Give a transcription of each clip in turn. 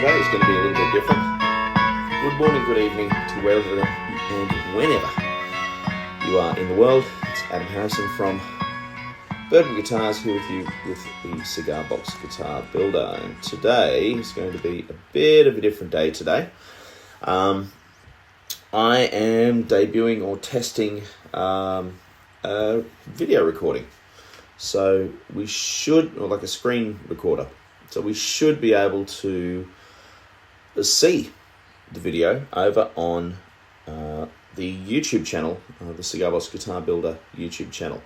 today is going to be a little bit different. Good morning, good evening to wherever and whenever you are in the world. It's Adam Harrison from Bourbon Guitars here with you with the Cigar Box Guitar Builder. And today is going to be a bit of a different day today. I am debuting or testing a video recording. So we should, or like a screen recorder. So we should be able to see the video over on the YouTube channel, the Cigar Box Guitar Builder YouTube channel,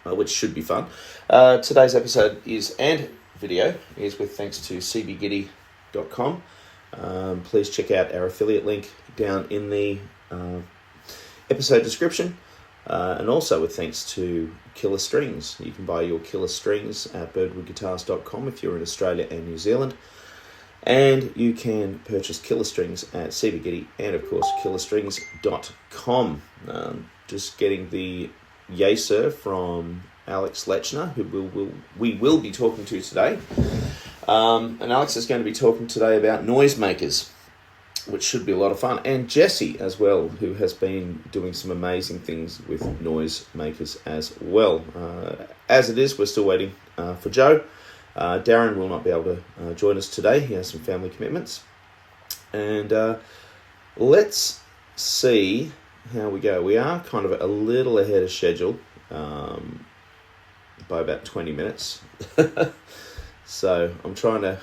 which should be fun. Today's episode and video is with thanks to C.B.Gitty.com. Please check out our affiliate link down in the episode description. And also with thanks to Killer Strings. You can buy your Killer Strings at birdwoodguitars.com if you're in Australia and New Zealand. And you can purchase Killer Strings at C.B.Gitty and, of course, killerstrings.com. Just getting the yay sir from Alex Lechner, who we will be talking to today. And Alex is going to be talking today about noisemakers, which should be a lot of fun, and Jessie as well, who has been doing some amazing things with noisemakers as well. As it is, we're still waiting for Joe. Darren will not be able to join us today. He has some family commitments. And let's see how we go. We are kind of a little ahead of schedule by about 20 minutes. So I'm trying to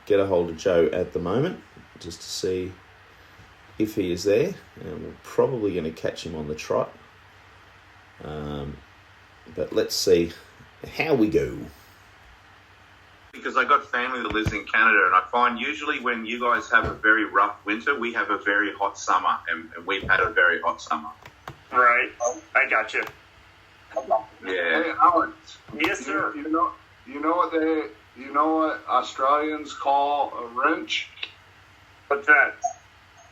get a hold of Joe at the moment just to see if he is there, and we're probably going to catch him on the trot. But let's see how we go. Because I got family that lives in Canada, and I find usually when you guys have a very rough winter, we have a very hot summer, and we've had a very hot summer. Right, I got you. Yeah. Hey, Alex. Yes, sir. You know what Australians call a wrench? What's that?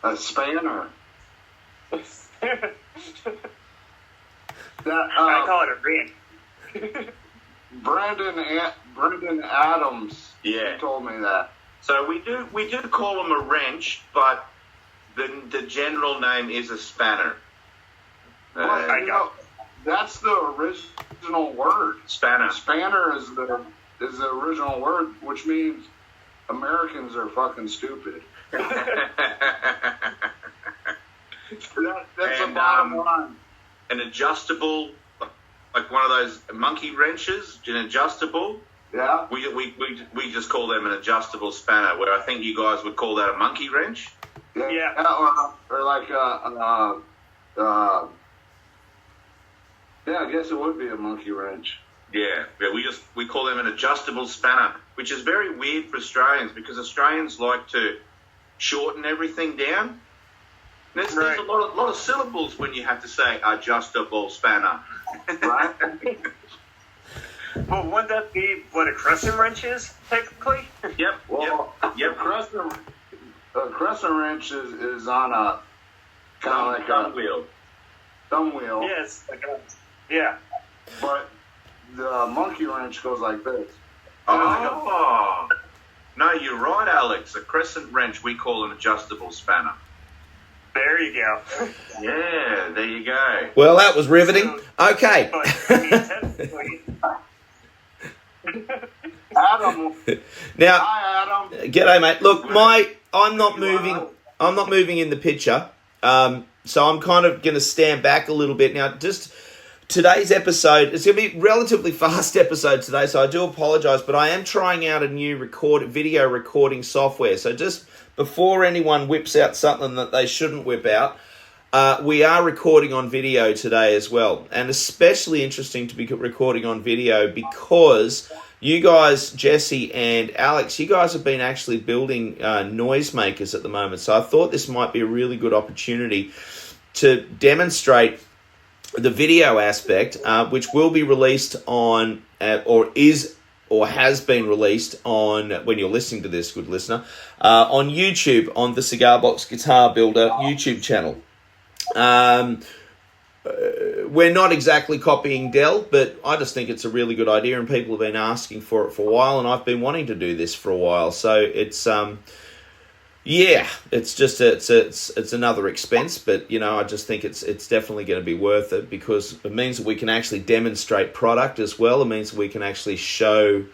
A spanner. I call it a ring. Brendan Adams. Yeah. He told me that. So we do call them a wrench, but the general name is a spanner. That's the original word. Spanner. Spanner is the original word, which means Americans are fucking stupid. That's the bottom line. An adjustable, like one of those monkey wrenches, an adjustable. Yeah. We just call them an adjustable spanner, where I think you guys would call that a monkey wrench. Yeah. Or like yeah, I guess it would be a monkey wrench. Yeah, we call them an adjustable spanner, which is very weird for Australians because Australians like to shorten everything down. There's a lot of syllables when you have to say adjustable spanner. Right. Well, wouldn't that be what a crescent wrench is, technically? Yep. A crescent wrench is on a kind of like thumb a wheel. thumb wheel. Yeah, it's like yeah. But the monkey wrench goes like this. Oh. No, you're right, Alex. A crescent wrench we call an adjustable spanner. There you go. Yeah, there you go. Well, that was riveting. Okay. But, technically, Adam. Now, Hi, Adam. g'day, mate. Look, I'm not moving in the picture. So I'm kind of going to stand back a little bit now. Just today's episode, it's going to be a relatively fast episode today, so I do apologise, but I am trying out a new video recording software. So just before anyone whips out something that they shouldn't whip out, we are recording on video today as well. And especially interesting to be recording on video because you guys, Jessie and Alex, you guys have been actually building noisemakers at the moment. So I thought this might be a really good opportunity to demonstrate the video aspect, which will be released on, or has been released on, when you're listening to this, good listener, on YouTube, on the Cigar Box Guitar Builder YouTube channel. We're not exactly copying Dell, but I just think it's a really good idea, and people have been asking for it for a while, and I've been wanting to do this for a while. So it's Yeah, it's just it's another expense, but I just think it's definitely going to be worth it, because it means that we can actually demonstrate product as well. It means we can actually show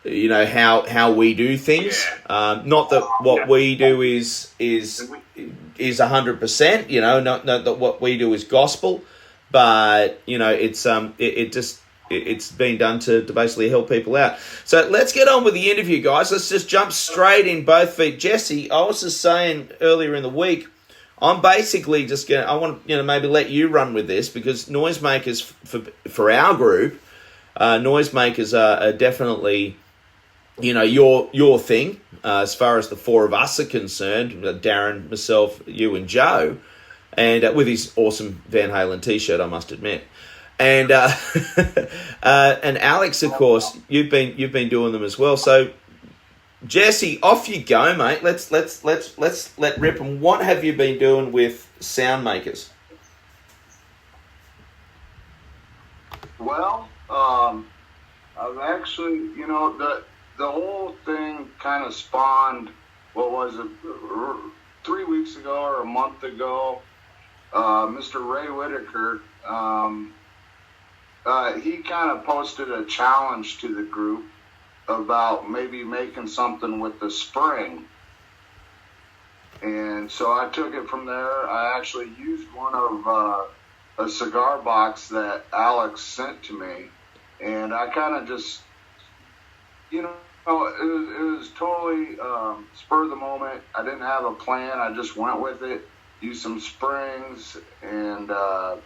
how we do things. Not that what we do is 100%. Not that what we do is gospel, but it's been done to basically help people out. So let's get on with the interview, guys. Let's just jump straight in both feet. Jesse, I was just saying earlier in the week, I'm basically just I want maybe let you run with this, because noisemakers for our group, noisemakers are definitely your thing, as far as the four of us are concerned. Darren, myself, you, and Joe, and with his awesome Van Halen t-shirt, I must admit. And and Alex, of course, you've been doing them as well. So, Jesse, off you go, mate. Let's let rip. And what have you been doing with sound makers? Well, I've actually, the whole thing kind of spawned. What was it? 3 weeks ago or a month ago? Mr. Ray Whitaker. He kind of posted a challenge to the group about maybe making something with the spring. And so I took it from there. I actually used one of a cigar box that Alex sent to me. And I kind of just, it was totally spur of the moment. I didn't have a plan. I just went with it, used some springs and a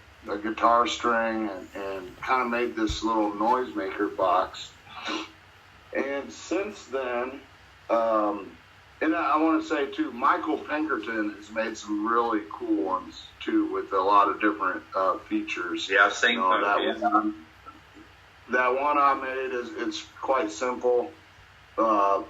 guitar string, and kind of made this little noisemaker box. And since then, and I want to say too, Michael Pinkerton has made some really cool ones too, with a lot of different features. Yeah, I've seen that one I made it's quite simple, but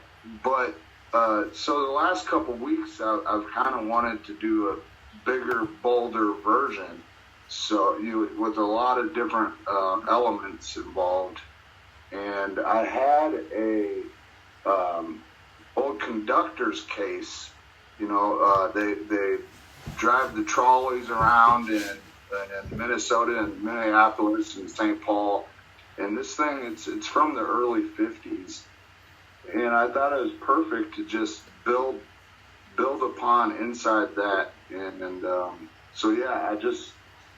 so the last couple weeks I've kind of wanted to do a bigger, bolder version. So with a lot of different elements involved, and I had a old conductor's case. They drive the trolleys around in Minnesota and Minneapolis and St. Paul, and this thing it's from the early '50s, and I thought it was perfect to just build upon inside that, and so yeah,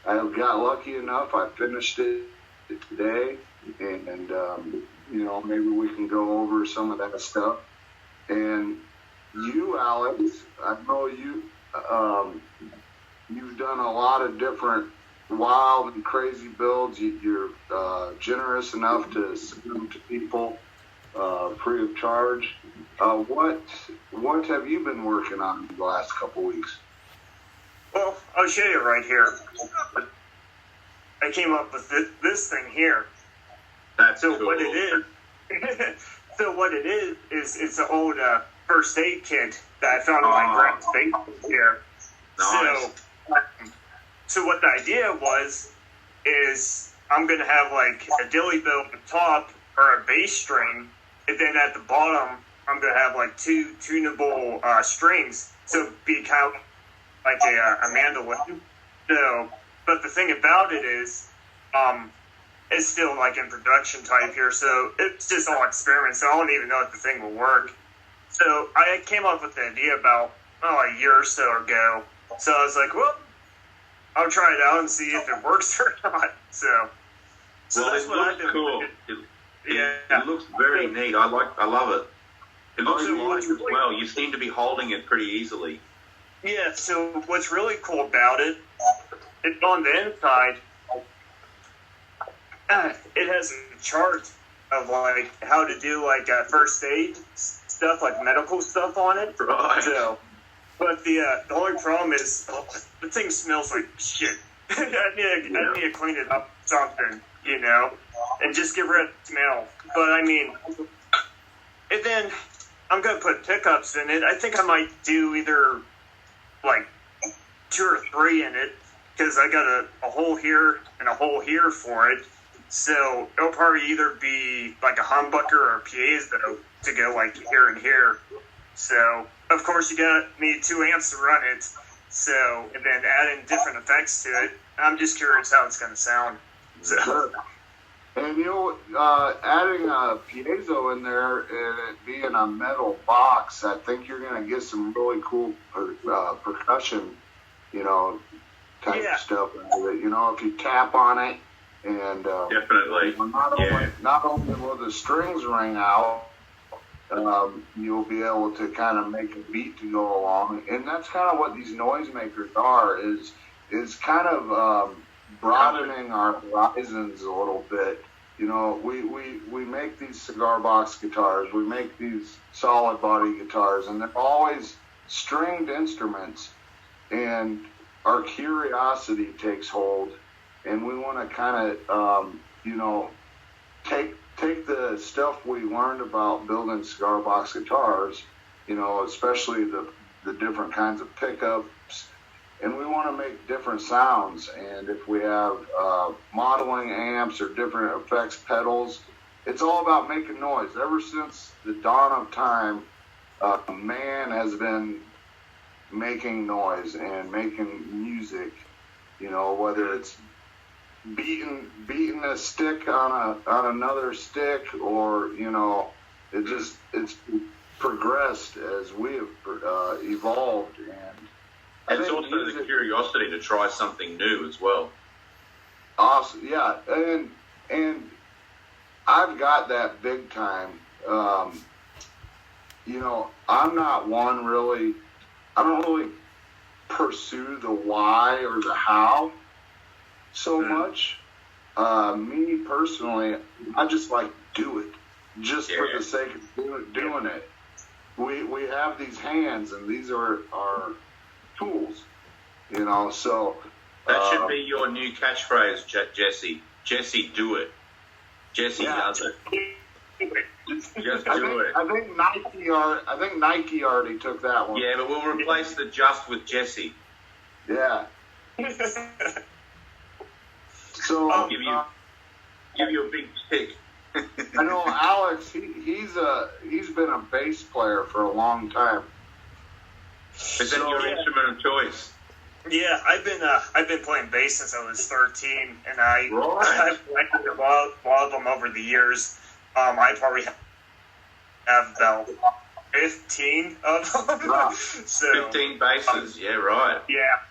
I got lucky enough. I finished it today, and maybe we can go over some of that stuff. And you, Alex, I know you've done a lot of different wild and crazy builds. You're generous enough to send them to people free of charge. What have you been working on the last couple weeks? Well, I'll show you right here. I came up with this thing here. That's so cool. What it is. So what it is it's an old first aid kit that I found in my grand's basement here. Nice. So what the idea is I'm gonna have like a dilly bill at the top or a bass string, and then at the bottom I'm gonna have like two tunable strings. So it'd be kind of like a mandolin. So, but the thing about it is, it's still like in production type here, so it's just all experiments. So I don't even know if the thing will work. So I came up with the idea about a year or so ago. So I was like, well, I'll try it out and see if it works or not. So that's what I've been cool. It looks very neat. I love it. It looks light as well. You seem to be holding it pretty easily. Yeah, so what's really cool about it, it's on the inside, it has a chart of like how to do like first aid stuff, like medical stuff on it. Right. So, but the only problem is the thing smells like shit. I need to clean it up something, and just get rid of the smell. But I mean, and then I'm gonna put pickups in it. I think I might do either like 2 or 3 in it, because I got a hole here and a hole here for it. So it'll probably either be like a humbucker or a piezo to go like here and here. So, of course, you need 2 amps to run it. So, and then adding different effects to it. I'm just curious how it's going to sound. So. Sure. And adding a piezo in there and it being a metal box, I think you're going to get some really cool percussion, type stuff out of it. If you tap on it and definitely, not only will the strings ring out, you'll be able to kind of make a beat to go along, and that's kind of what these noisemakers are. Is kind of broadening our horizons a little bit. We make these cigar box guitars, we make these solid body guitars, and they're always stringed instruments, and our curiosity takes hold, and we want to kind of, take the stuff we learned about building cigar box guitars, especially the different kinds of pickups, and we want to make different sounds. And if we have modeling amps or different effects pedals, it's all about making noise. Ever since the dawn of time, man has been making noise and making music, whether it's beating a stick on another stick, or it's progressed as we have evolved. And it's also the curiosity to try something new as well. Awesome, yeah, and I've got that big time. I'm not one really. I don't really pursue the why or the how so much. Me personally, I just like do it, just for the sake of doing it. We have these hands, and these are our tools, so that should be your new catchphrase, Jesse. Jesse, do it. Jesse does it. Just do it. I think Nike already took that one. Yeah, but we'll replace the just with Jesse. Yeah. So I'll give you a big pick. I know Alex. He's been a bass player for a long time. Is that your instrument of choice? Yeah, I've been playing bass since I was 13, and I've collected a lot of them over the years. I probably have about 15 of them. Wow. So 15 basses, yeah, right. Yeah.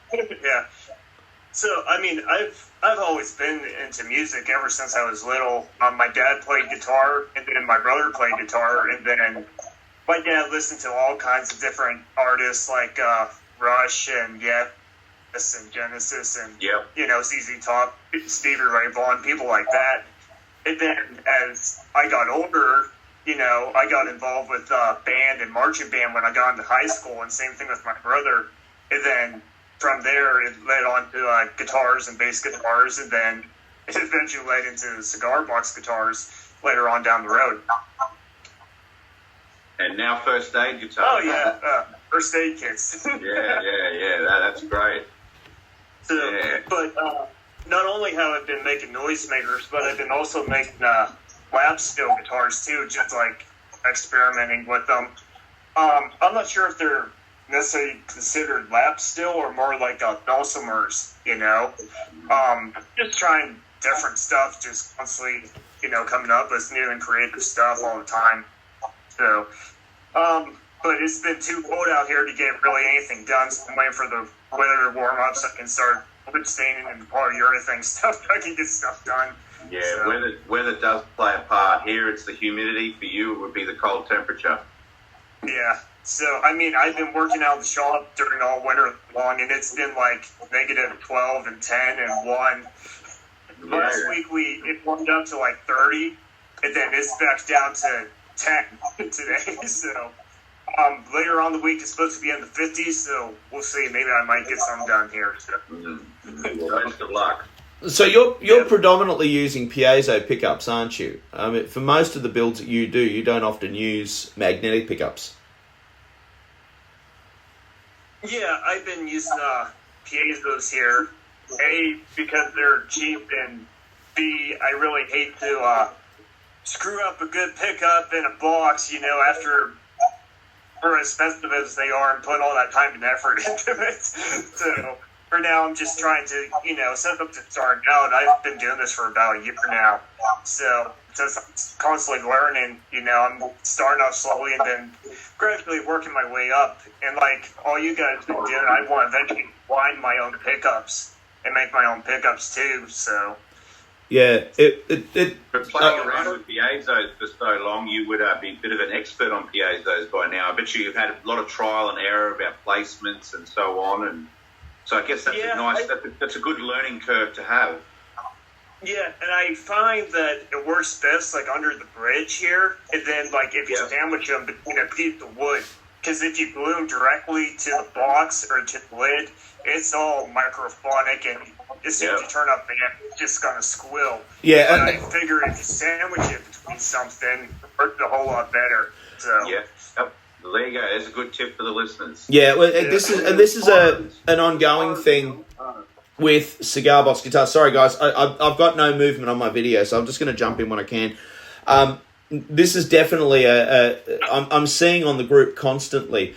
So I've always been into music ever since I was little. My dad played guitar, and then my brother played guitar, and then my dad listened to all kinds of different artists like Rush and Yes and Genesis and ZZ Top, Stevie Ray Vaughan, people like that. And then as I got older, I got involved with band and marching band when I got into high school, and same thing with my brother. And then from there, it led on to guitars and bass guitars, and then it eventually led into cigar box guitars later on down the road. And now first aid guitar. Oh, yeah, first aid kits. Yeah, that's great. So, but not only have I been making noisemakers, but I've been also making lap steel guitars too, just like experimenting with them. I'm not sure if they're necessarily considered lap steel or more like dulcimers, just trying different stuff, just constantly, coming up with new and creative stuff all the time. So, but it's been too cold out here to get really anything done, so I'm waiting for the weather to warm up so I can start wood staining and polyurethane stuff. I can get stuff done. Yeah, so. Weather does play a part. Here it's the humidity. For you, it would be the cold temperature. Yeah. So, I've been working out in the shop during all winter long, and it's been like negative 12 and 10 and 1. Yeah. Last week, it warmed up to like 30, and then it's back down to 10 today. So, later on the week, it's supposed to be in the 50s, so we'll see. Maybe I might get some done here. So. Well, best of luck. So you're predominantly using piezo pickups, aren't you? For most of the builds that you do, you don't often use magnetic pickups. Yeah, I've been using piezos here. A, because they're cheap, and B, I really hate to screw up a good pickup in a box, after are as expensive as they are and put all that time and effort into it. So for now, I'm just trying to, set up to start out. I've been doing this for about a year now. So just constantly learning, I'm starting off slowly and then gradually working my way up. And like all you guys have been doing, I want to eventually wind my own pickups and make my own pickups too. So yeah, But playing around with piezos for so long, you would be a bit of an expert on piezos by now. I bet you've had a lot of trial and error about placements and so on. And so I guess that's that's a good learning curve to have. Yeah, and I find that it works best like under the bridge here, and then like if you sandwich them between a piece of wood, because if you glue them directly to the box or to the lid, it's all microphonic, and as soon as you turn up the amp, it's just gonna squill. Yeah, but I figure if you sandwich it between something, it works a whole lot better. So there you go. There's a good tip for the listeners. Yeah, well, this is an ongoing thing with cigar box guitars. Sorry, guys, I've got no movement on my video, so I'm just going to jump in when I can. This is definitely I'm seeing on the group constantly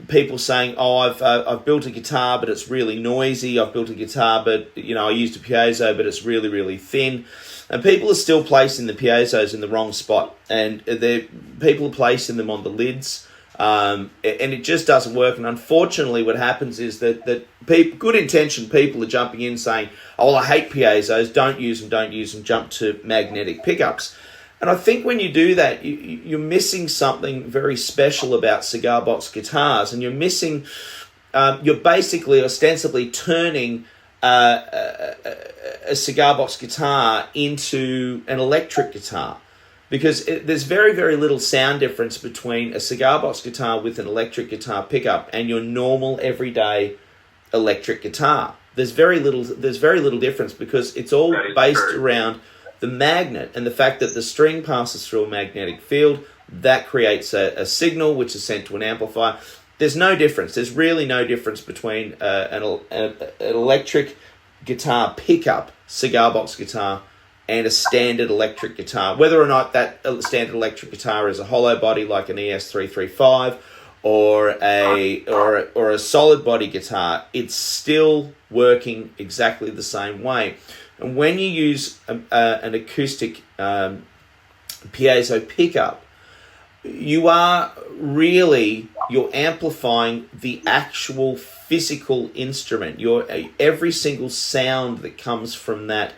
people saying, "Oh, I've built a guitar, but it's really noisy. I've built a guitar, but I used a piezo, but it's really, really thin." And people are still placing the piezos in the wrong spot, and people are placing them on the lids, and it just doesn't work. And unfortunately, what happens is that good intentioned people are jumping in saying, "Oh, well, I hate piezos. Don't use them. Jump to magnetic pickups." And I think when you do that, you're missing something very special about cigar box guitars, and you're missing. You're basically ostensibly turning a cigar box guitar into an electric guitar, because there's very, very little sound difference between a cigar box guitar with an electric guitar pickup and your normal everyday electric guitar. There's very little difference, because it's all based around the magnet and the fact that the string passes through a magnetic field that creates a signal which is sent to an amplifier. There's no difference. There's really no difference between an electric guitar pickup, cigar box guitar, and a standard electric guitar. Whether or not that standard electric guitar is a hollow body like an ES335 or a solid body guitar, it's still working exactly the same way. And when you use an acoustic piezo pickup, you're amplifying the actual physical instrument. Every single sound that comes from that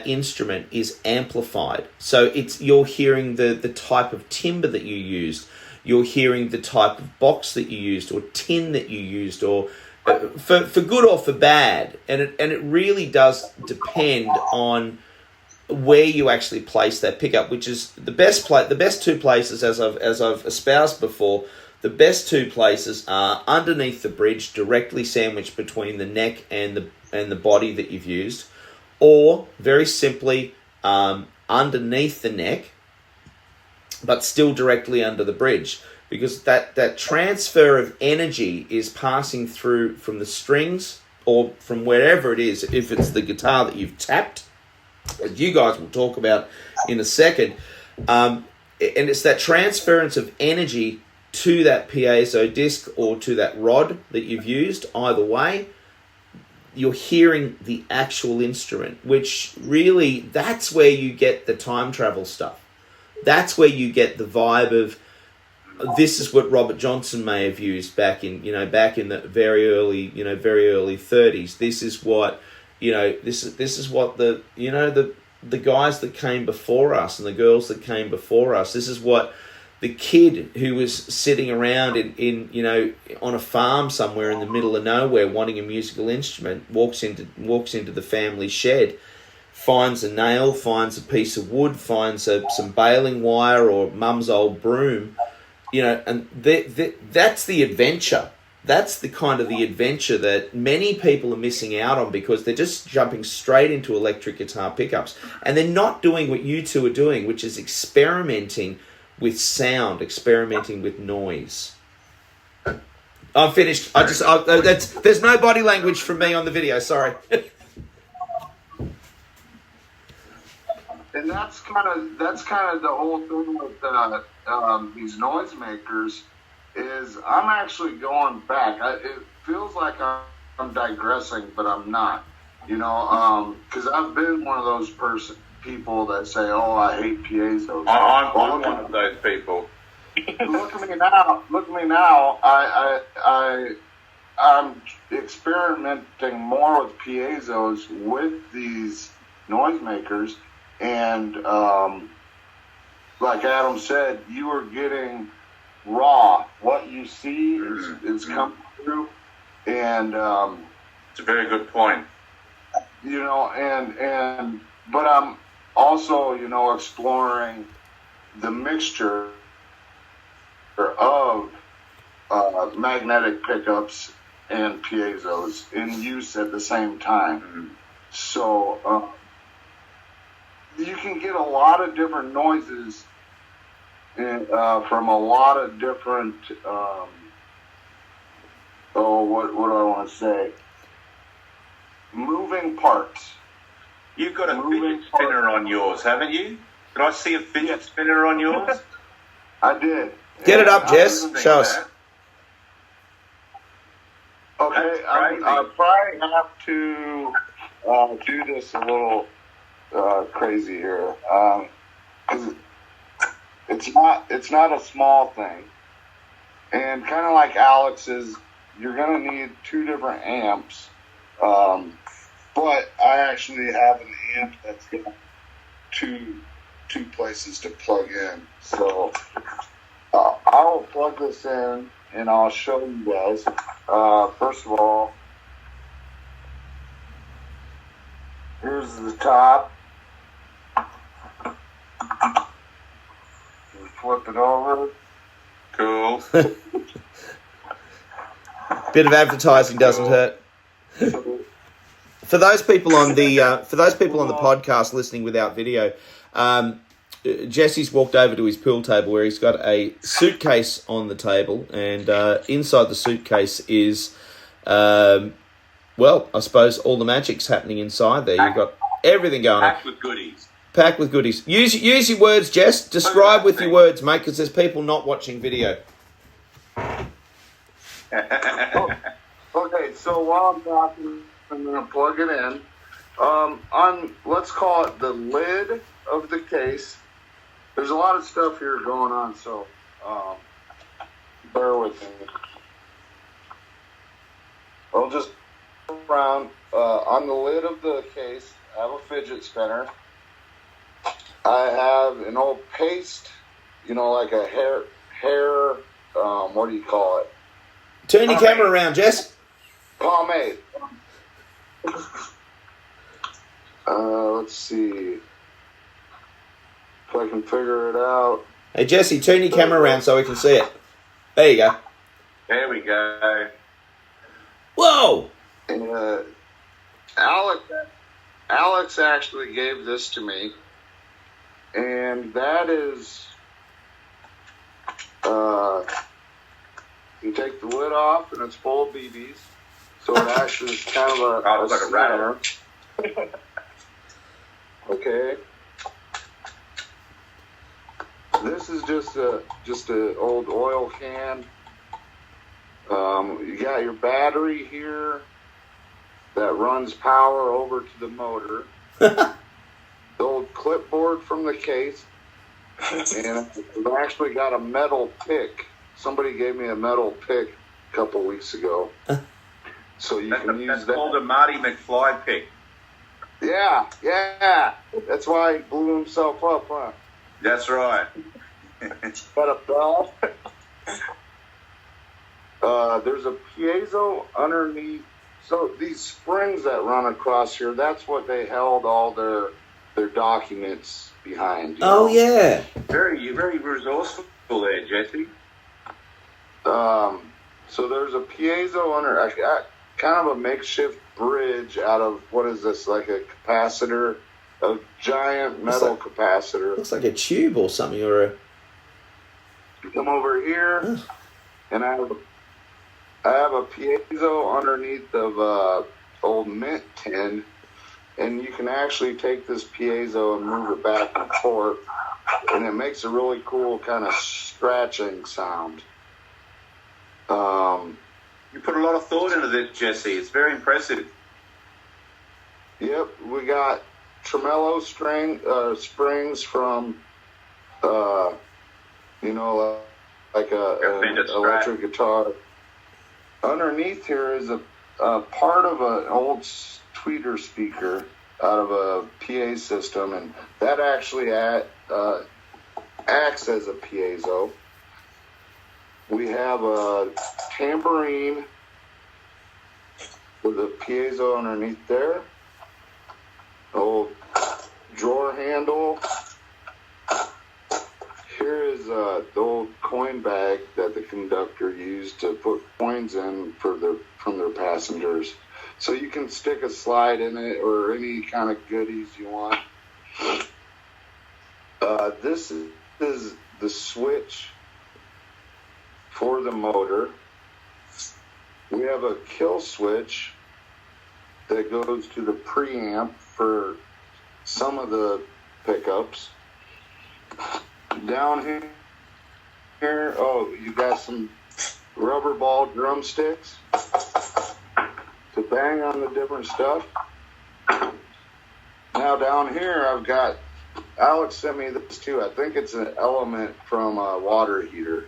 instrument is amplified. So you're hearing the type of timber that you used, you're hearing the type of box that you used or tin that you used, or for good or for bad. And it really does depend on where you actually place that pickup, which is the best two places, as I've espoused before. The best two places are underneath the bridge, directly sandwiched between the neck and the body that you've used, or very simply underneath the neck, but still directly under the bridge, because that transfer of energy is passing through from the strings or from wherever it is. If it's the guitar that you've tapped, as you guys will talk about in a second, and it's that transference of energy to that piezo disc or to that rod that you've used. Either way, you're hearing the actual instrument, which really, that's where you get the time travel stuff. That's where you get the vibe of, this is what Robert Johnson may have used back in the very early 30s. This is what, this is what the guys that came before us and the girls that came before us, this is what the kid who was sitting around in on a farm somewhere in the middle of nowhere wanting a musical instrument walks into the family shed, finds a nail, finds a piece of wood, finds some baling wire or mum's old broom, and that's the adventure. That's the kind of the adventure that many people are missing out on, because they're just jumping straight into electric guitar pickups, and they're not doing what you two are doing, which is experimenting with sound, experimenting with noise. I'm finished. There's no body language from me on the video. Sorry. And that's kind of the whole thing with these noisemakers. is I'm actually going back. It feels like I'm digressing, but I'm not. You know, because I've been one of those people that say, "Oh, I hate piezos." I'm one of those people. Look at me now. Look at me now. I'm experimenting more with piezos with these noisemakers, and like Adam said, you are getting raw. What you see is coming through, and it's a very good point. You know, but I'm also, you know, exploring the mixture of magnetic pickups and piezos in use at the same time. Mm-hmm. So you can get a lot of different noises from a lot of different, what do I want to say? Moving parts. You've got a fidget spinner on yours, haven't you? Did I see a fidget spinner on yours? I did. Get it up, Jess. Show us. Okay, I probably have to do this a little crazy here, because it's not a small thing, and kind of like Alex's, you're going to need 2 different amps, but I actually have an amp that's got two places to plug in, so I'll plug this in and I'll show you guys. First of all, here's the top. Flip it over. Cool. Bit of advertising doesn't hurt. For those people on the podcast listening without video, Jesse's walked over to his pool table where he's got a suitcase on the table, and inside the suitcase is, I suppose all the magic's happening inside there. You've got everything going on. Packed with goodies. Packed with goodies. Use your words, Jess. Describe with your words, mate, because there's people not watching video. Okay, so while I'm talking, I'm going to plug it in. Let's call it the lid of the case. There's a lot of stuff here going on, so bear with me. I'll just around on the lid of the case. I have a fidget spinner. I have an old paste, you know, like a hair. What do you call it? Turn your camera around, Jess. Pomade. Let's see if I can figure it out. Hey, Jesse, turn your camera around so we can see it. There you go. There we go. Whoa! And, Alex actually gave this to me, and that is, you take the lid off, and it's full of BBs, so it actually is kind of like a rattler. Okay. This is just a old oil can. You got your battery here that runs power over to the motor. The old clipboard from the case, and I've actually got a metal pick. Somebody gave me a metal pick a couple weeks ago, so you can use that. That's called a Marty McFly pick. Yeah. That's why he blew himself up, huh? That's right. Got a bell. There's a piezo underneath. So these springs that run across here, that's what they held all their documents behind. Oh, yeah. Very, very resourceful there, Jesse. So there's a piezo under. I got kind of a makeshift bridge out of, what is this, like a capacitor, a giant metal capacitor. Looks like a tube or something, or a... Come over here, and I have a piezo underneath of old mint tin, and you can actually take this piezo and move it back and forth, and it makes a really cool kind of scratching sound. You put a lot of thought into this, Jesse. It's very impressive. Yep, we got tremolo springs from, like an electric guitar. Underneath here is a part of an old tweeter speaker out of a PA system, and that actually acts as a piezo. We have a tambourine with a piezo underneath there. Old drawer handle. Here is the old coin bag that the conductor used to put coins in from their passengers. So you can stick a slide in it or any kind of goodies you want. This is the switch for the motor. We have a kill switch that goes to the preamp for some of the pickups. Down here, you got some rubber ball drumsticks to bang on the different stuff. Now down here, I've got, Alex sent me this too. I think it's an element from a water heater.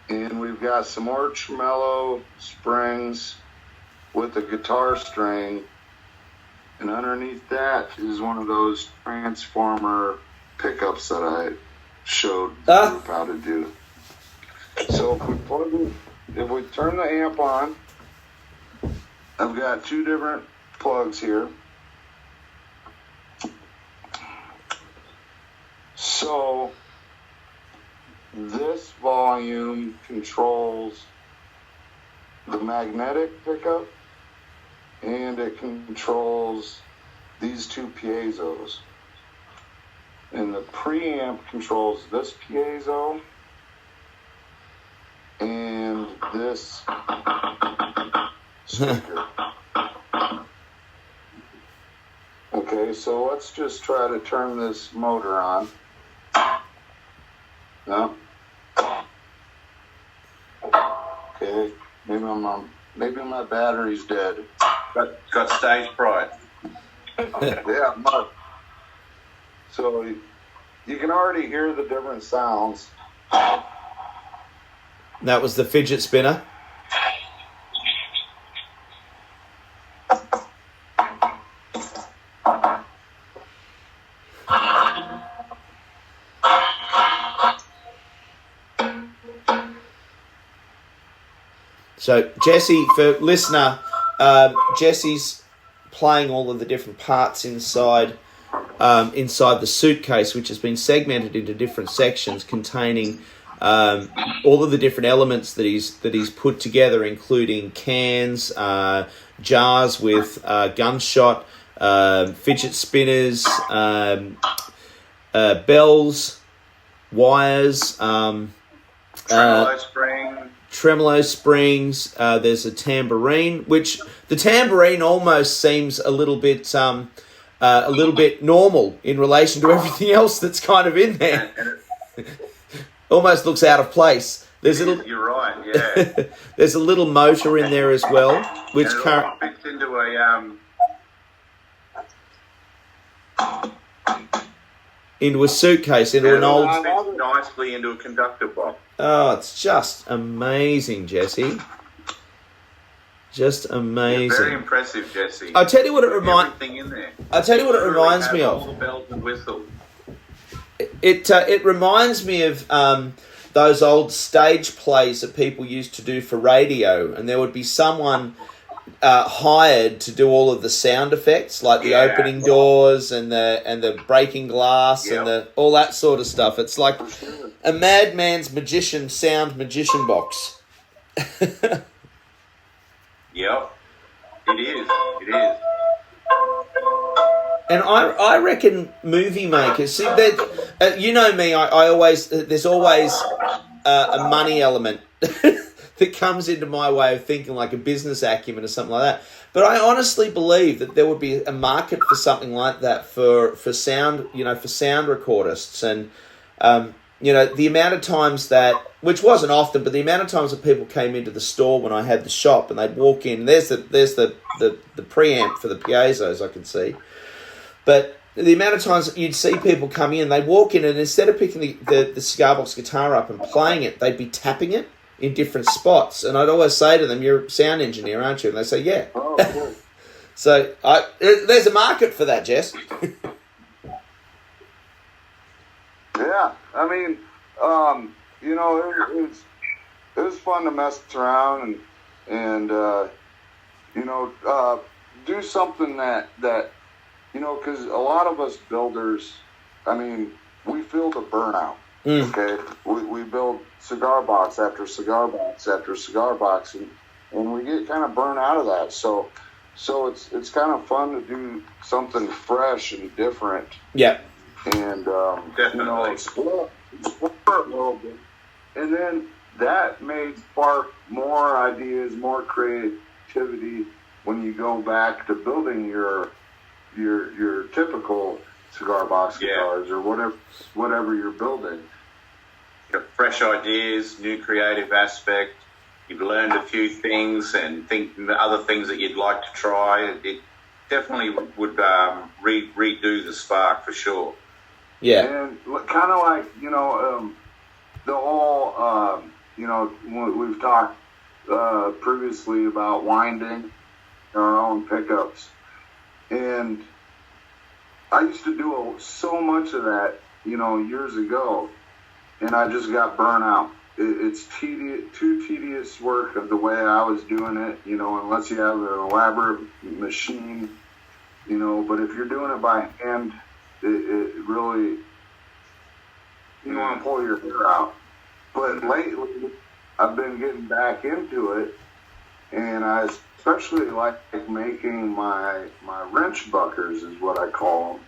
And we've got some more tremolo springs with a guitar string. And underneath that is one of those transformer pickups that I showed the group how to do. So if we turn the amp on, I've got two different plugs here. So this volume controls the magnetic pickup, and it controls these two piezos. And the preamp controls this piezo and this speaker. Okay, so let's just try to turn this motor on. No. Okay, maybe my battery's dead. Got stage fright. Yeah, so you can already hear the different sounds. That was the fidget spinner. So Jesse, for listener, Jesse's playing all of the different parts inside the suitcase, which has been segmented into different sections containing all of the different elements that he's put together, including cans, jars with gunshot, fidget spinners, bells, wires, tremolo springs. There's a tambourine, which the tambourine almost seems a little bit normal in relation to everything else that's kind of in there. Almost looks out of place. You're right. Yeah. There's a little motor in there as well, which fits into a suitcase, into an old. Fits nicely into a conductor box. Oh, it's just amazing, Jesse. Just amazing. Yeah, very impressive, Jesse. I'll tell you what it reminds. Everything in there. I'll tell you what it reminds me of. All the bells and whistles. It reminds me of those old stage plays that people used to do for radio, and there would be someone hired to do all of the sound effects, like the opening doors and the breaking glass and all that sort of stuff. It's like a madman's magician box. Yep, it is. And I reckon movie makers, see that you know me, I always there's always a money element that comes into my way of thinking, like a business acumen or something like that. But I honestly believe that there would be a market for something like that for sound, for sound recordists. And the amount of times that, which wasn't often, but the amount of times that people came into the store when I had the shop and they'd walk in, there's the preamp for the piezos I could see. But the amount of times that you'd see people come in, they'd walk in and instead of picking the cigar box guitar up and playing it, they'd be tapping it in different spots. And I'd always say to them, "You're a sound engineer, aren't you?" And they say, "Yeah." Oh, cool. So there's a market for that, Jess. Yeah, I mean, it was fun to mess around and do something that because a lot of us builders, I mean, we feel the burnout. Okay, we build cigar box after cigar box after cigar box, and we get kind of burnt out of that. So it's kind of fun to do something fresh and different. Yeah. And Definitely. Explore a little bit, and then that may spark more ideas, more creativity when you go back to building your typical cigar box guitars or whatever you're building. Got fresh ideas, new creative aspect. You've learned a few things and think other things that you'd like to try. It definitely would redo the spark for sure. Yeah. And kind of like, the whole, we've talked previously about winding our own pickups. And I used to do so much of that, years ago, and I just got burnt out. It's too tedious work of the way I was doing it, unless you have an elaborate machine, but if you're doing it by hand, it really, you want to pull your hair out. But lately, I've been getting back into it, and I especially like making my wrench buckers, is what I call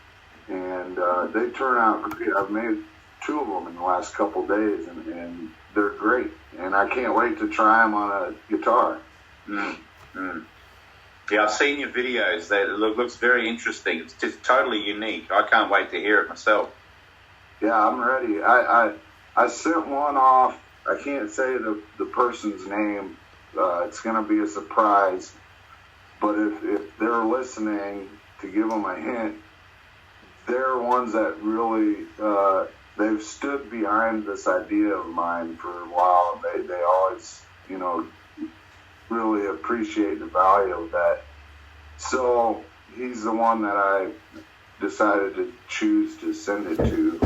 them, and they turn out great. I've made 2 of them in the last couple days, and they're great, and I can't wait to try them on a guitar. Yeah, I've seen your videos. It looks very interesting. It's just totally unique. I can't wait to hear it myself. Yeah, I'm ready. I sent one off. I can't say the person's name. It's going to be a surprise. But if they're listening, to give them a hint, they're ones that really, they've stood behind this idea of mine for a while. They always, really appreciate the value of that. So he's the one that I decided to choose to send it to.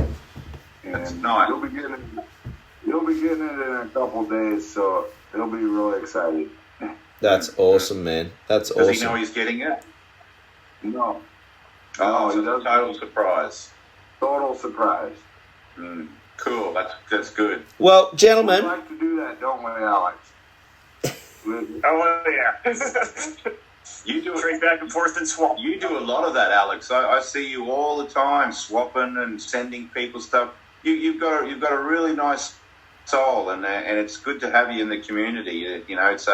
And That's nice. You'll be getting it in a couple days, so he'll be really excited. That's awesome, man. That's awesome. Does he know he's getting it? No. Oh, he it's a doesn't. total surprise. Total surprise. Cool. That's good. Well, We gentlemen, like to do that, don't we, Alex? Oh, yeah. You do Trade back and forth and swap. You do a lot of that, Alex. I see you all the time swapping and sending people stuff. You've got a really nice soul, and it's good to have you in the community. It's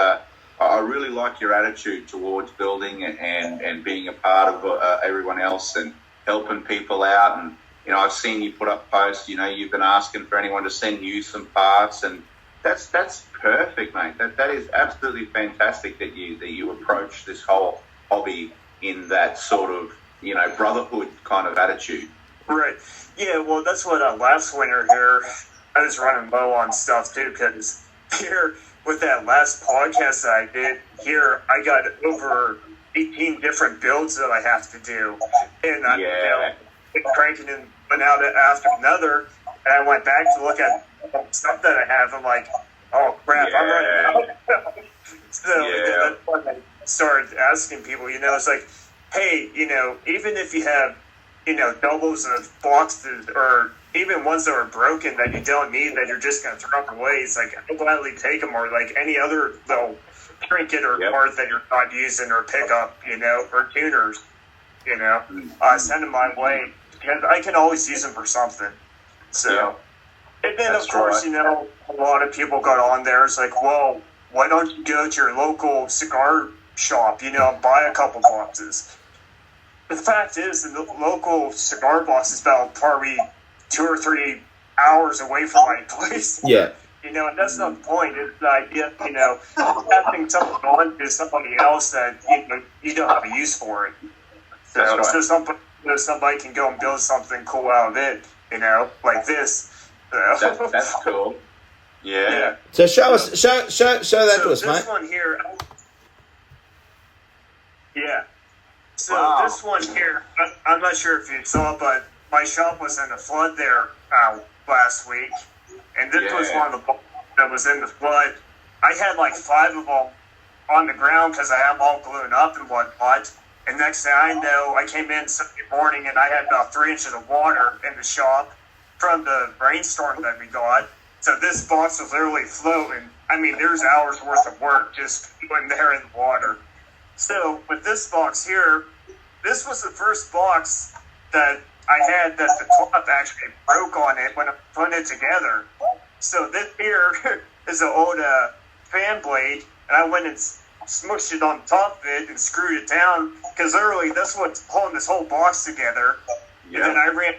I really like your attitude towards building and being a part of everyone else and helping people out. And I've seen you put up posts. You've been asking for anyone to send you some parts, and that's perfect, mate. That is absolutely fantastic that you approach this whole hobby in that sort of brotherhood kind of attitude. Right. Yeah, well, that's what last winter here, I was running low on stuff too, because here, with that last podcast that I did, here, I got over 18 different builds that I have to do. And I'm cranking in one out after another, and I went back to look at stuff that I have. I'm like, oh, crap, I'm running out. So that's when I started asking people, it's like, hey, even if you have, doubles of boxes or even ones that are broken that you don't need that you're just going to throw away, it's like, I'll gladly take them, or like any other little trinket or part that you're not using or pick up, or tuners, send them my way, because I can always use them for something. So, and then of course, a lot of people got on there. It's like, well, why don't you go to your local cigar shop, buy a couple boxes? The fact is, the local cigar box is about probably 2 or 3 hours away from my place. Yeah. You know, and that's not the point. It's the idea, you know, having something on to somebody else that you don't have a use for it. So somebody can go and build something cool out of it. You know, like this. So. That's cool. Yeah. So show us, show that to us, mate. This one here. Yeah. So Wow. this one here, I'm not sure if you saw, but my shop was in a flood there last week, and this was one of the boats that was in the flood. I had like 5 of them on the ground because I have them all glued up and whatnot. And next thing I know, I came in Sunday morning and I had about 3 inches of water in the shop from the rainstorm that we got. So this box was literally floating. I mean, there's hours worth of work just putting there in the water. So with this box here, this was the first box that I had that the top actually broke on it when I put it together. So this here is an old fan blade, and I went and smushed it on top of it and screwed it down because literally that's what's holding this whole box together. And then I ran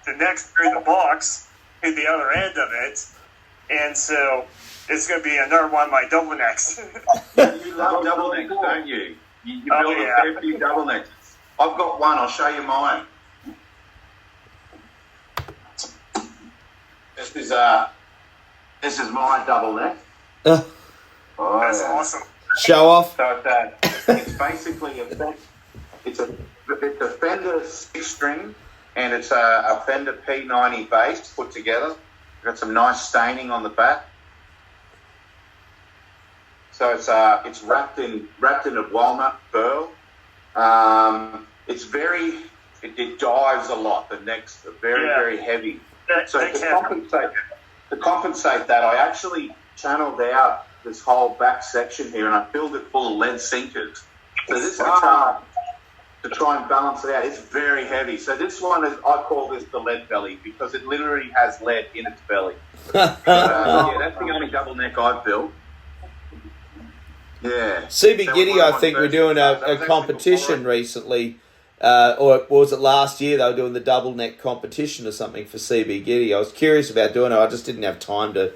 the neck through the box to the other end of it, and so it's going to be another one of my double necks. You love double necks, don't you? You build a fair few double necks. I've got one. I'll show you mine. This is my double neck. That's awesome. Show off. So it's basically it's a Fender 6-string, and it's a Fender P90 bass put together. Got some nice staining on the back. So it's wrapped in a walnut burl. It dives a lot. The neck's very heavy. So to compensate that, I actually channeled out this whole back section here, and I filled it full of lead sinkers. So this guitar, to try and balance it out, it's very heavy. So this one I call this the lead belly because it literally has lead in its belly. That's the only double neck I've built. Yeah. C.B.Gitty, I think we're doing a competition recently, or was it last year they were doing the double neck competition or something for C.B.Gitty. I was curious about doing it. I just didn't have time to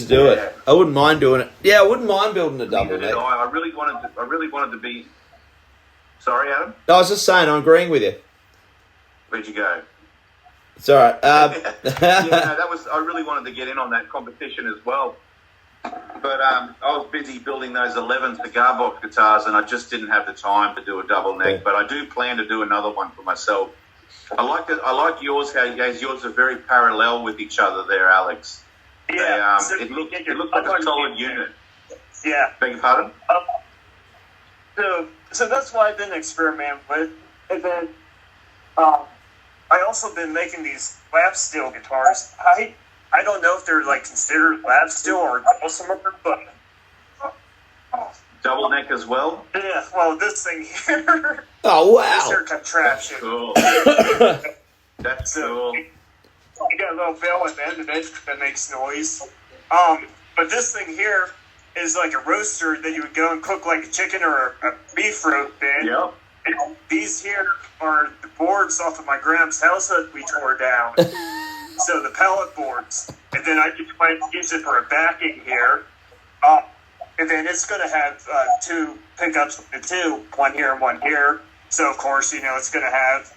do it. I wouldn't mind doing it. Yeah, I wouldn't mind building a double neck. I really wanted to be. Sorry, Adam? I was just saying, I'm agreeing with you. Where'd you go? It's all right. I really wanted to get in on that competition as well. But I was busy building those 11 cigar box guitars, and I just didn't have the time to do a double neck. Yeah. But I do plan to do another one for myself. I like yours. How yours are very parallel with each other there, Alex. Yeah. It looks like a solid unit. Yeah. Beg your pardon? So that's what I've been experimenting with. And then I also been making these lap steel guitars. I don't know if they're like considered lap steel or dulcimer, but double neck as well. Yeah, well, this thing here. Oh wow! This here contraption. That's cool. That's cool. You got a little bell at the end of it that makes noise. But this thing here is like a roaster that you would go and cook like a chicken or a beef roast in. Yep. And these here are the boards off of my grandma's house that we tore down. So the pellet boards, and then I just plan to use it for a backing here, and then it's going to have 2 pickups, one here and one here. So of course, it's going to have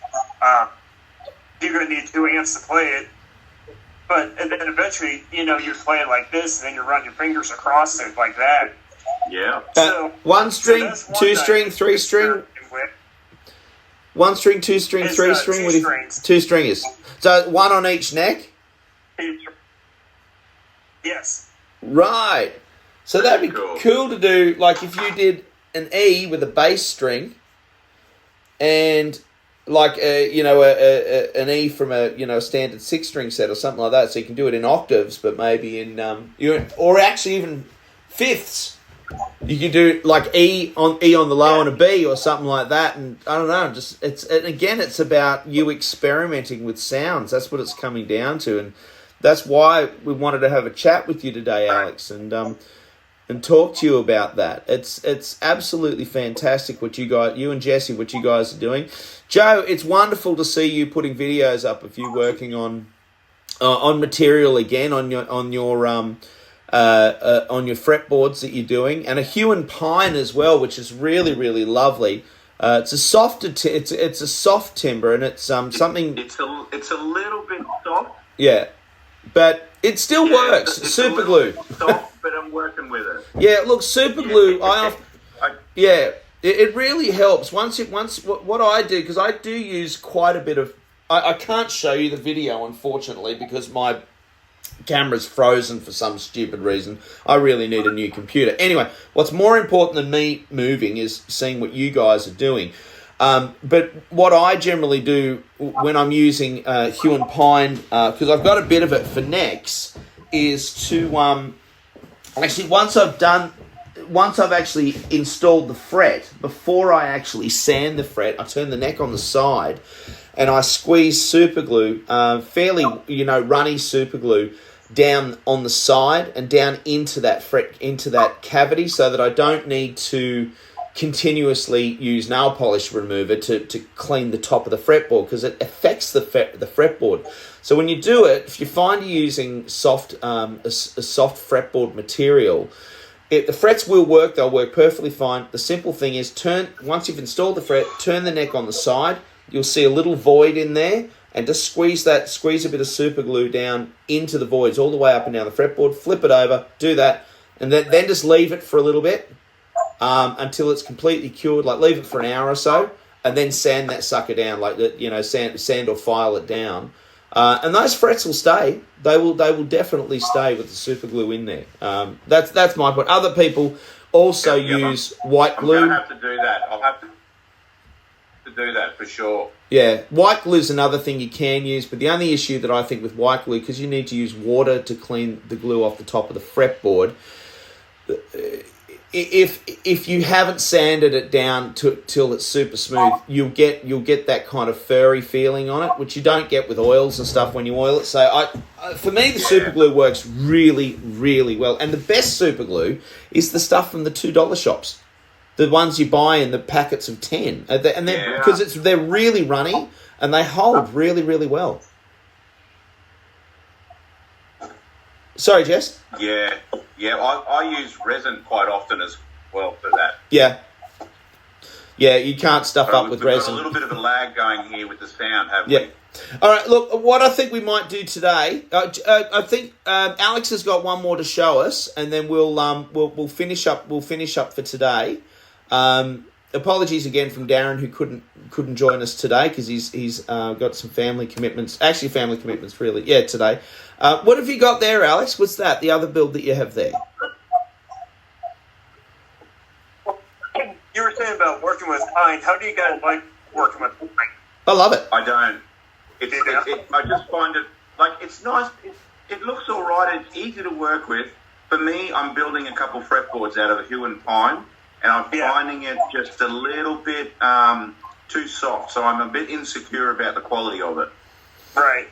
you're going to need 2 amps to play it. And then eventually, you play it like this, and then you run your fingers across it like that. Yeah. So 1 string, 2 string, 3 string. 1 string, 2 string, 3 string. 2 strings. 2 stringers. So 1 on each neck? Yes. Right. So that'd be cool to do, like if you did an E with a bass string and like an E from a standard 6-string set or something like that. So you can do it in octaves, but maybe in or actually even fifths. You can do like E on the low and a B or something like that, and I don't know. It's about you experimenting with sounds. That's what it's coming down to, and that's why we wanted to have a chat with you today, Alex, and talk to you about that. It's absolutely fantastic what you and Jessie, what you guys are doing. Joe, it's wonderful to see you putting videos up of you working on on material again on your fretboards that you're doing, and a hue and pine as well, which is really, really lovely. It's a soft it's a soft timber, and it's something. It's a little bit soft. Yeah, but it still works. It's super glue. Soft, but I'm working with it. Yeah, look, super glue. It really helps. What I do, because I do use quite a bit of. I can't show you the video, unfortunately, because my camera's frozen for some stupid reason. I really need a new computer. Anyway, what's more important than me moving is seeing what you guys are doing. But what I generally do when I'm using hue and pine, because I've got a bit of it for necks, is to actually once I've actually installed the fret, before I actually sand the fret, I turn the neck on the side and I squeeze super glue, fairly runny super glue, down on the side and down into that fret, into that cavity, so that I don't need to continuously use nail polish remover to clean the top of the fretboard, because it affects the fretboard. So when you do it, if you find you're using a soft fretboard material, the frets will work. They'll work perfectly fine. The simple thing is, once you've installed the fret, turn the neck on the side. You'll see a little void in there, and just squeeze a bit of super glue down into the voids all the way up and down the fretboard. Flip it over, do that, and then just leave it for a little bit until it's completely cured. Like, leave it for an hour or so, and then sand that sucker down, sand or file it down, and those frets will stay. They will definitely stay with the super glue in there. That's my point. Other people also use white glue. I'm going to have to do that. I'll have to do that for sure. Yeah, white glue is another thing you can use, but the only issue that I think with white glue, because you need to use water to clean the glue off the top of the fretboard, if you haven't sanded it down till it's super smooth, you'll get that kind of furry feeling on it, which you don't get with oils and stuff when you oil it. So for me, the super glue works really, really well, and the best super glue is the stuff from the $2 shops. The ones you buy in the packets of 10, because they're really runny and they hold really, really well. Sorry, Jess. Yeah. I use resin quite often as well for that. Yeah, you can't stuff up with resin. Got a little bit of a lag going here with the sound, haven't we? All right. Look, what I think we might do today, I think Alex has got one more to show us, and then we'll finish up. We'll finish up for today. Apologies again from Darren, who couldn't join us today because he's got some family commitments. Actually, family commitments really. Yeah, today. What have you got there, Alex? What's that? The other build that you have there? You were saying about working with pine. How do you guys like working with pine? I love it. I don't. I just find it it's nice. It looks all right. It's easy to work with. For me, I'm building a couple fretboards out of a hue and pine. And I'm finding it just a little bit too soft, so I'm a bit insecure about the quality of it. Right.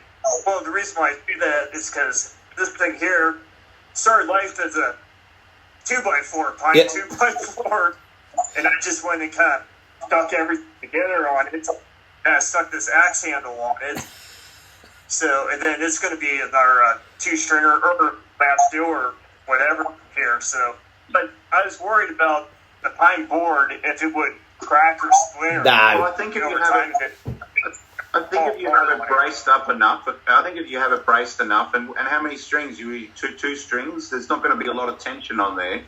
Well, the reason why I do that is because this thing here started life as a 2x4, pine 2x4, and I just went and kind of stuck everything together on it, and I stuck this axe handle on it. So, and then it's going to be our 2-stringer or lap steel or whatever here. So, but I was worried about the pine board if it would crack or split. No. Well, I think if you have it braced up enough, and how many strings you use? Two strings. There's not going to be a lot of tension on there,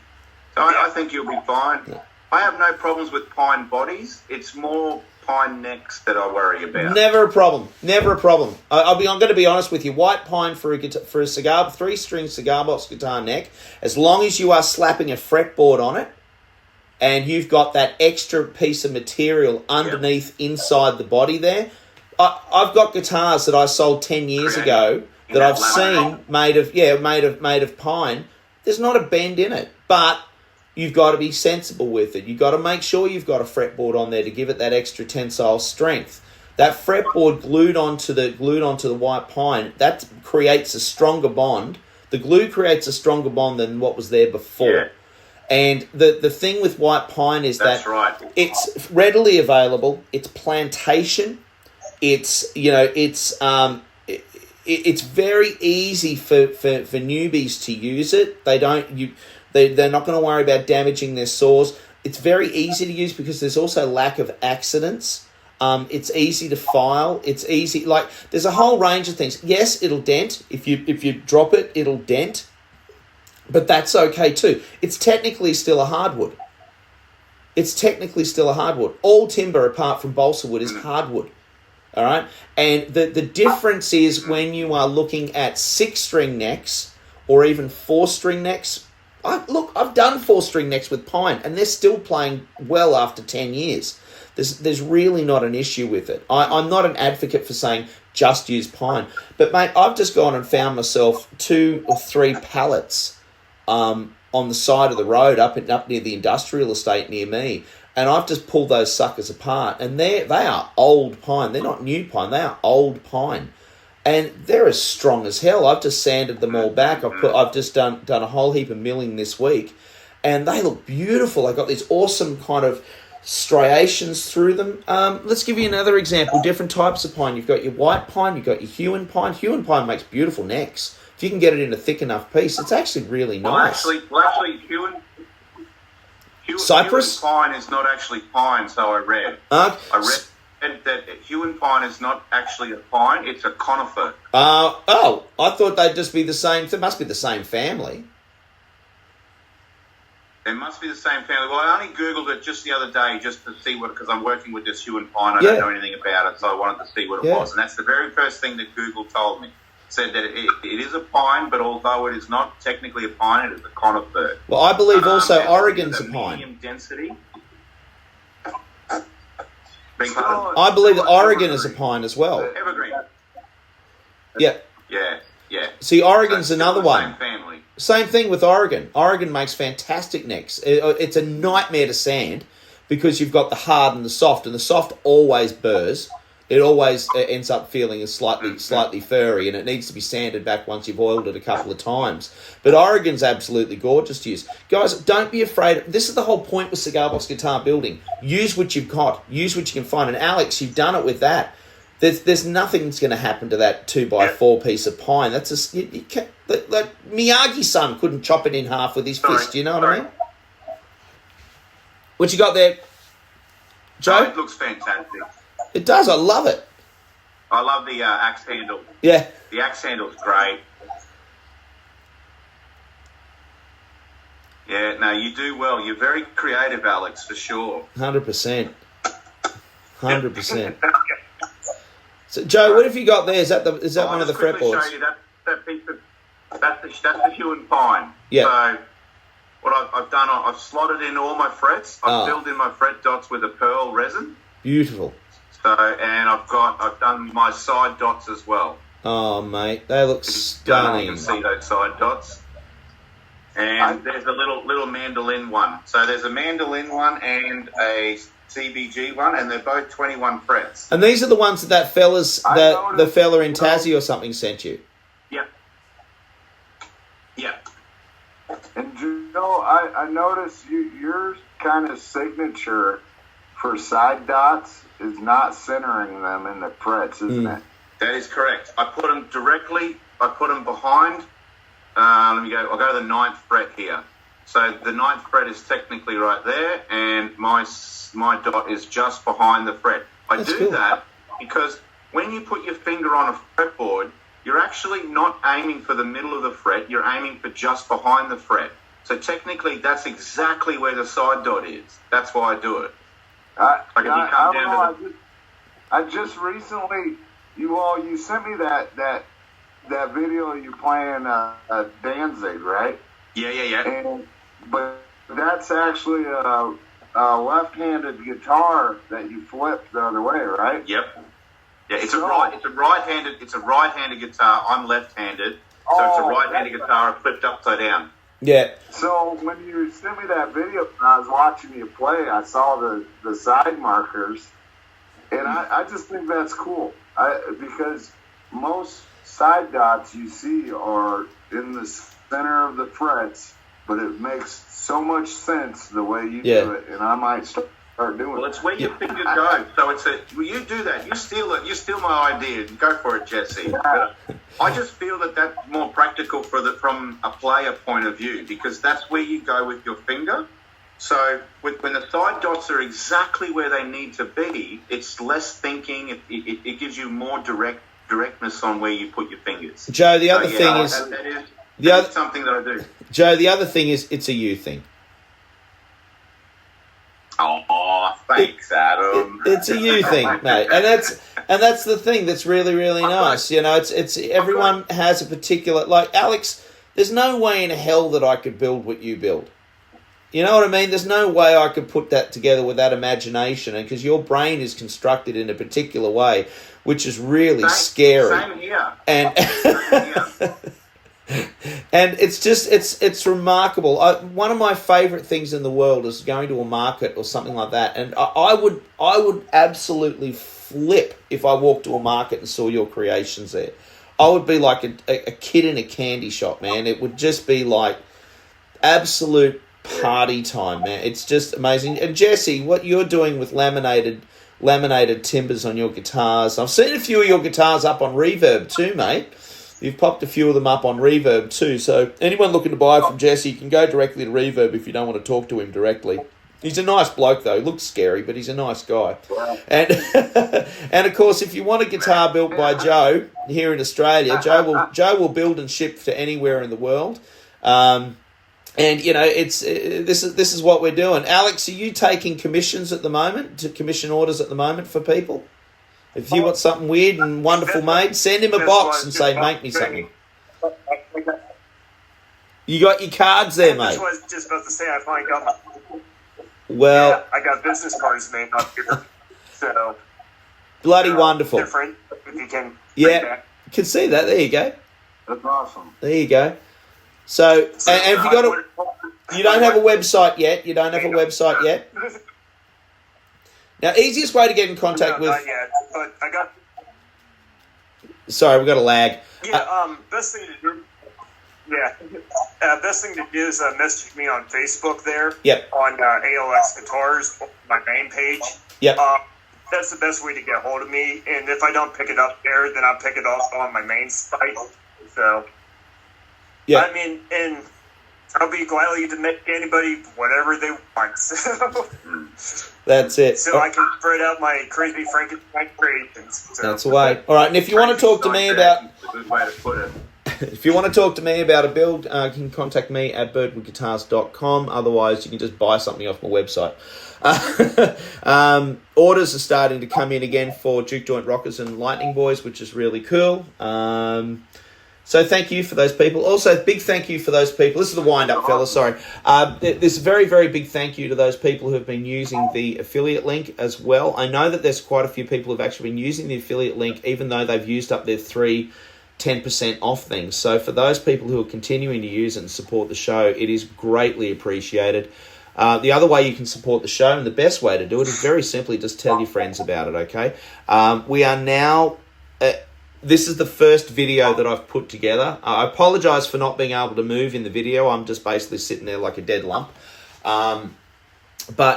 so I think you'll be fine. Yeah. I have no problems with pine bodies. It's more pine necks that I worry about. Never a problem. I'm going to be honest with you. White pine for a cigar, 3-string cigar box guitar neck, as long as you are slapping a fretboard on it, and you've got that extra piece of material underneath inside the body there. I've got guitars that I sold 10 years ago that I've seen made of pine. There's not a bend in it, but you've got to be sensible with it. You've got to make sure you've got a fretboard on there to give it that extra tensile strength. That fretboard glued onto the white pine, that creates a stronger bond. The glue creates a stronger bond than what was there before. Yeah. And the thing with white pine is that it's readily available. It's plantation. It's it's very easy for newbies to use it. They're not going to worry about damaging their saws. It's very easy to use because there's also lack of accidents. It's easy to file. It's easy. Like, there's a whole range of things. Yes, it'll dent. If you drop it, it'll dent. But that's okay too. It's technically still a hardwood. All timber apart from balsa wood is hardwood. All right? And the difference is when you are looking at 6-string necks or even 4-string necks. I've done 4-string necks with pine and they're still playing well after 10 years. There's really not an issue with it. I'm not an advocate for saying just use pine. But, mate, I've just gone and found myself 2 or 3 pallets on the side of the road up near the industrial estate near me, and I've just pulled those suckers apart, and they are old pine. They're not new pine. They are old pine, and they're as strong as hell. I've just sanded them all back. I've just done a whole heap of milling this week, and they look beautiful. They got these awesome kind of striations through them. Let's give you another example. Different types of pine. You've got your white pine. You've got your hewn pine. Hewn pine makes beautiful necks. If you can get it in a thick enough piece, it's actually really nice. Well, actually, hewn Cypress pine is not actually pine. So I read. I read that hewn pine is not actually a pine; it's a conifer. I thought they'd just be the same. They must be the same family. It must be the same family. Well, I only Googled it just the other day just to see because I'm working with this hewn pine. I don't know anything about it, so I wanted to see what it was. And that's the very first thing that Google told me. Said that it is a pine, but although it is not technically a pine, it is a conifer. Well, I believe also Oregon's a pine. Medium density. I believe that Oregon is a pine as well. Evergreen. Yeah. Yeah. See, Oregon's another one. Same family. Same thing with Oregon. Oregon makes fantastic necks. It's a nightmare to sand because you've got the hard and the soft always burrs. It always ends up feeling slightly furry, and it needs to be sanded back once you've oiled it a couple of times. But Oregon's absolutely gorgeous to use. Guys, don't be afraid. This is the whole point with Cigar Box Guitar Building. Use what you've got. Use what you can find. And Alex, you've done it with that. There's nothing that's going to happen to that 2x4 piece of pine. That's Miyagi-san couldn't chop it in half with his fist. You know what I mean? What you got there, Joe? It looks fantastic. It does. I love it. I love the axe handle. Yeah. The axe handle's great. Yeah, no, you do well. You're very creative, Alex, for sure. 100%. 100%. So, Joe, what have you got there? Is that one of the fretboards? Show you that piece of that's the hewn pine. Yeah. So what I've done, I've slotted in all my frets. I've filled in my fret dots with a pearl resin. Beautiful. So, and I've done my side dots as well. Oh, mate, they look stunning. You can see those side dots. And there's a little mandolin one. So there's a mandolin one and a CBG one, and they're both 21 frets. And these are the ones that the fella in Tassie or something sent you. Yeah. And Joe, I noticed your kind of signature for side dots is not centering them in the frets, isn't it? That is correct. I put them behind. I'll go to the 9th fret here. So the 9th fret is technically right there, and my dot is just behind the fret. That's cool. That because when you put your finger on a fretboard, you're actually not aiming for the middle of the fret, you're aiming for just behind the fret. So technically, that's exactly where the side dot is. That's why I do it. I just recently, you sent me that video of you playing Danzig, right? Yeah. But that's actually a left-handed guitar that you flip the other way, right? Yep. Yeah, it's a right-handed guitar. I'm left-handed, so it's a right-handed guitar flipped upside down. Yeah. So when you sent me that video, and I was watching you play, I saw the side markers, and I just think that's cool. Because most side dots you see are in the center of the frets, but it makes so much sense the way you do it, and I might start start doing. Well, it's where your finger goes. So you do that. You steal it. You steal my idea. Go for it, Jesse. I just feel that that's more practical from a player point of view, because that's where you go with your finger. So when the side dots are exactly where they need to be, it's less thinking. It gives you more directness on where you put your fingers. Joe, the other thing is... That is something that I do. Joe, the other thing is it's a you thing. Oh, thanks, Adam. It's a you thing, mate, and that's the thing that's really, really nice. You know, it's everyone has a particular, like Alex. There's no way in hell that I could build what you build. You know what I mean? There's no way I could put that together with that imagination, and because your brain is constructed in a particular way, which is really scary. Same here. And Same here. and it's just it's remarkable. One of my favourite things in the world is going to a market or something like that, and I would absolutely flip if I walked to a market and saw your creations there. I would be like a kid in a candy shop, man. It would just be like absolute party time, man. It's just amazing. And Jesse, what you're doing with laminated timbers on your guitars, I've seen a few of your guitars up on Reverb too, mate. You've popped a few of them up on Reverb too. So anyone looking to buy from Jesse, you can go directly to Reverb if you don't want to talk to him directly. He's a nice bloke though. He looks scary, but he's a nice guy. Wow. And and of course, if you want a guitar built by Joe here in Australia, Joe will build and ship to anywhere in the world. And you know, this is what we're doing. Alex, are you taking commissions at the moment? Commission orders at the moment for people? If you want something weird and wonderful made, send him a box and say, make me something. You got your cards there, mate. I was just about to say, I finally got my... Well... Yeah, I got business cards made up here. So... Bloody wonderful. Different, if you can... Yeah, you can see that. There you go. That's awesome. There you go. So and if you got you don't have a website yet. You don't have a website yet. Now, easiest way to get in contact with... Not yet, but I got... Sorry, we've got a lag. Yeah, best thing to do... Yeah, best thing to do is message me on Facebook there. Yep. On ALX Guitars, my main page. Yep. That's the best way to get a hold of me. And if I don't pick it up there, then I'll pick it up on my main site. So... Yeah. I mean, and I'll be gladly to make anybody whatever they want. So that's it. So I can spread out my crazy Frankenstein creations. So. That's the way. All right, and if you want to talk to me about... That's a good way to put it. If you want to talk to me about a build, you can contact me at birdwoodguitars.com. Otherwise, you can just buy something off my website. Orders are starting to come in again for Juke Joint Rockers and Lightning Boys, which is really cool. So thank you for those people. Also, big thank you for those people. This is the wind-up, fellas, sorry. This very, very big thank you to those people who have been using the affiliate link as well. I know that there's quite a few people who have actually been using the affiliate link, even though they've used up their 10% off things. So for those people who are continuing to use it and support the show, it is greatly appreciated. The other way you can support the show, and the best way to do it, is very simply just tell your friends about it, okay? We are now... This is the first video that I've put together. I apologise for not being able to move in the video. I'm just basically sitting there like a dead lump. But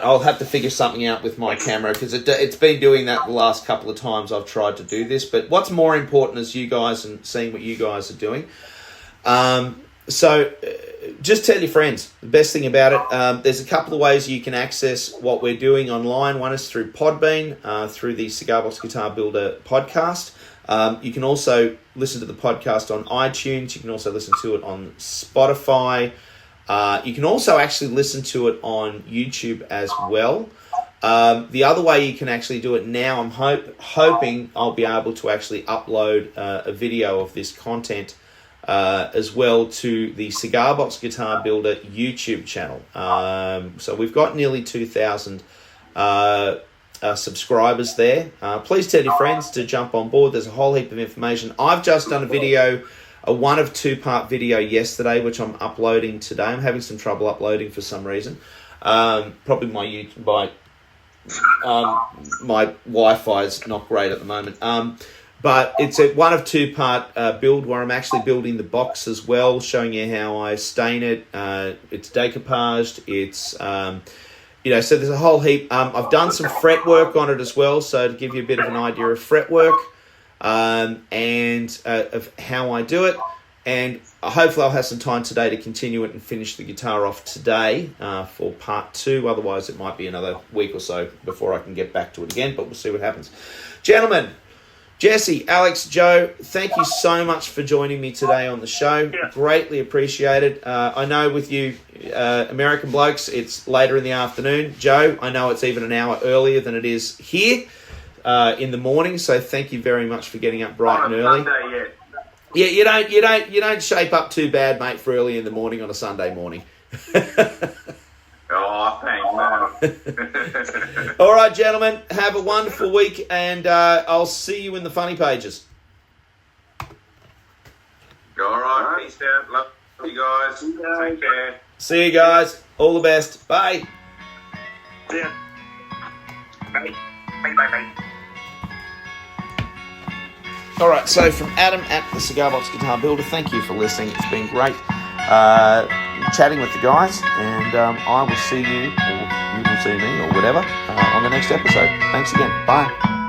I'll have to figure something out with my camera, because it's been doing that the last couple of times I've tried to do this. But what's more important is you guys and seeing what you guys are doing. So just tell your friends. The best thing about it, there's a couple of ways you can access what we're doing online. One is through Podbean, through the Cigar Box Guitar Builder podcast. You can also listen to the podcast on iTunes. You can also listen to it on Spotify. You can also actually listen to it on YouTube as well. The other way you can actually do it now, I'm hoping I'll be able to actually upload a video of this content as well to the Cigar Box Guitar Builder YouTube channel. So we've got nearly 2,000 subscribers there. Please tell your friends to jump on board. There's a whole heap of information. I've just done a video, a 1 of 2 part video yesterday, which I'm uploading today. I'm having some trouble uploading for some reason. Probably my Wi-Fi is not great at the moment. But it's a 1 of 2 part build where I'm actually building the box as well, showing you how I stain it. It's decoupaged. so there's a whole heap. I've done some fret work on it as well, so to give you a bit of an idea of fret work and of how I do it. And hopefully I'll have some time today to continue it and finish the guitar off today for part 2. Otherwise, it might be another week or so before I can get back to it again, but we'll see what happens. Gentlemen, Jessie, Alex, Joe, thank you so much for joining me today on the show. Yeah. Greatly appreciated. I know with you American blokes, it's later in the afternoon. Joe, I know it's even an hour earlier than it is here in the morning, so thank you very much for getting up bright and early. Sunday, Yeah, you don't shape up too bad, mate, for early in the morning on a Sunday morning. Oh, thanks, man. All right, gentlemen, have a wonderful week, and I'll see you in the funny pages. All right, peace out. Love you guys. Take care. See you guys. All the best. Bye. See ya. Bye. Bye. Bye. Bye. All right, so from Adam at the Cigar Box Guitar Builder, thank you for listening. It's been great chatting with the guys, and I will see you, or you will see me, or whatever, on the next episode. Thanks again. Bye.